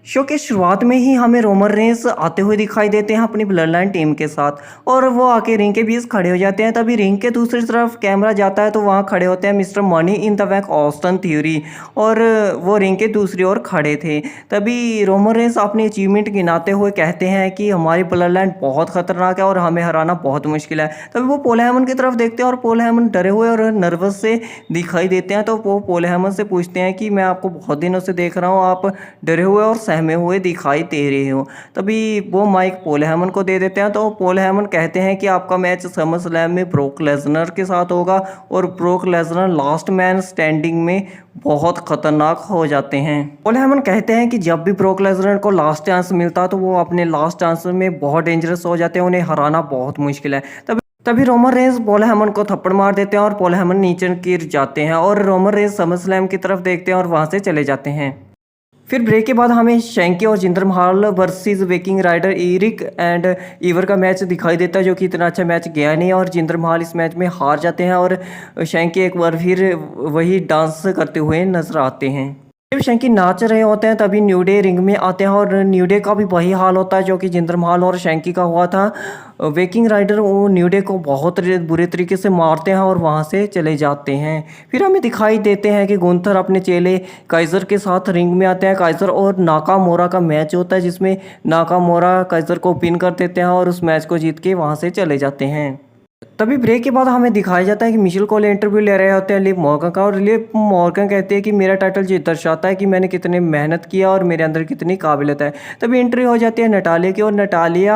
Show के शुरुआत में ही हमें रोमन रेंस आते हुए दिखाई देते हैं अपनी ब्लड लाइन टीम के साथ और वो आके रिंग के बीच खड़े हो जाते हैं। तभी रिंग के दूसरी तरफ कैमरा जाता है तो वहाँ खड़े होते हैं Mister Money in the Bank Austin Theory और वो रिंग के दूसरी ओर खड़े थे। तभी रोमन रेंस अपनी अचीवमेंट गिनाते हुए कहते हैं कि हमारी ब्लड लाइन बहुत खतरनाक है और हमें हराना बहुत मुश्किल है। तभी वो पॉल हेमन की तरफ देखते हैं और पॉल हेमन डरे हुए और नर्वस से दिखाई देते हैं। तो वो पॉल हेमन से पूछते हैं कि मैं आपको बहुत दिनों से देख रहा हूँ, आप डरे हुए और सहमे हुए दिखाई दे रहे हो। तभी वो माइक पॉल हेमन को दे देते हैं तो पॉल हेमन कहते हैं कि आपका मैच समर स्लैम में ब्रोक लेसनर के साथ होगा और broke Lesnar last man standing में बहुत खतरनाक हो जाते हैं। पॉल हेमन कहते हैं कि जब भी ब्रोक लेसनर को लास्ट चांस मिलता तो वो अपने लास्ट चांस में बहुत डेंजरस हो जाते हैं, उन्हें हराना बहुत मुश्किल है। तभी रोमन रेंस पॉल हेमन को थप्पड़ मार देते हैं और पॉल हेमन नीचे गिर जाते हैं और रोमन रेंस समर स्लैम की तरफ देखते हैं और वहां से चले जाते हैं। फिर ब्रेक के बाद हमें शैंकी और Jinder Mahal versus Viking Raiders Erik and Ivar का मैच दिखाई देता है, जो कि इतना अच्छा मैच गया नहीं और जिंदर महल इस मैच में हार जाते हैं और शैंकी एक बार फिर वही डांस करते हुए नजर आते हैं। जब शैंकी नाच रहे होते हैं तभी न्यू डे रिंग में आते हैं और न्यू डे का भी वही हाल होता है जो कि जिंदर महल और शैंकी का हुआ था। वेकिंग राइडर वो न्यू डे को बहुत बुरे तरीके से मारते हैं और वहां से चले जाते हैं। फिर हमें दिखाई देते हैं कि गुंथर अपने चेले काइजर के साथ रिंग में आते हैं। काइजर और नाकामोरा का मैच होता है जिसमें नाकामोरा काइजर को पिन कर देते हैं और उस मैच को जीत के वहां से चले जाते हैं। तभी ब्रेक के बाद हमें दिखाया जाता है कि मिशेल कोल इंटरव्यू ले रहे होते हैं लिव मॉर्गन का और लिव मॉर्गन कहते हैं कि मेरा टाइटल ये दर्शाता है कि मैंने कितनी मेहनत किया और मेरे अंदर कितनी काबिलियत है। तभी एंट्री हो जाती है नटालिया की और नटालिया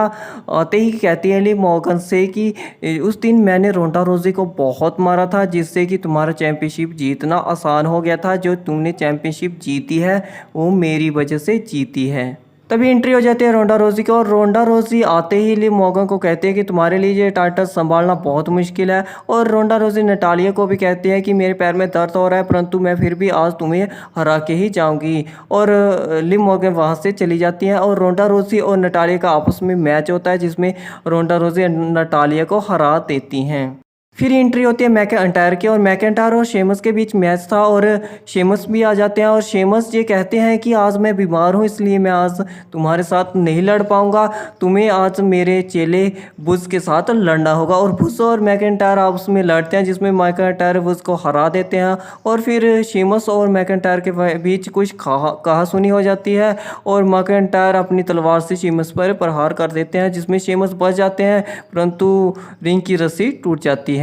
आते ही कहती है लिव मॉर्गन से कि उस दिन मैंने रोंडा रोजी को बहुत मारा था जिससे कि तुम्हारा चैंपियनशिप जीतना आसान हो गया था। जो तुमने चैंपियनशिप जीती है वो मेरी वजह से जीती है। तभी एंट्री हो जाती है रोंडा रोजी की और रोंडा रोजी आते ही लिव मॉर्गन को कहते हैं कि तुम्हारे लिए ये टाइटल संभालना बहुत मुश्किल है और रोंडा रोजी नटालिया को भी कहती है कि मेरे पैर में दर्द हो रहा है परंतु मैं फिर भी आज तुम्हें हरा के ही जाऊंगी। और लिव मॉर्गन वहां से चली जाती हैं और रोंडा रोजी और नटालिया का आपस में मैच होता है जिसमें रोंडा रोजी नटालिया को हरा देती हैं। फिर एंट्री होती है मैकइंटायर की और मैकइंटायर और शेमस के बीच मैच था और शेमस भी आ जाते हैं और शेमस ये कहते हैं कि आज मैं बीमार हूँ इसलिए मैं आज तुम्हारे साथ नहीं लड़ पाऊँगा, तुम्हें आज मेरे चेले बुश के साथ लड़ना होगा। और बुश और मैकइंटायर आपस में लड़ते हैं जिसमें मैकइंटायर बुश को हरा देते हैं और फिर शेमस और मैकइंटायर के बीच कुछ कहासुनी हो जाती है और मैकइंटायर अपनी तलवार से शेमस पर प्रहार कर देते हैं जिसमें शेमस बच जाते हैं परंतु रिंग की रस्सी टूट जाती है।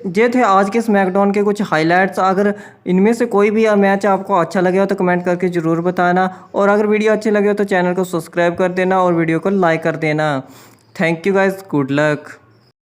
ये थे आज के स्मैकडाउन के कुछ हाइलाइट्स। अगर इनमें से कोई भी मैच आपको अच्छा लगे हो तो कमेंट करके ज़रूर बताना और अगर वीडियो अच्छी लगे हो तो चैनल को सब्सक्राइब कर देना और वीडियो को लाइक कर देना। Thank you guys, good luck.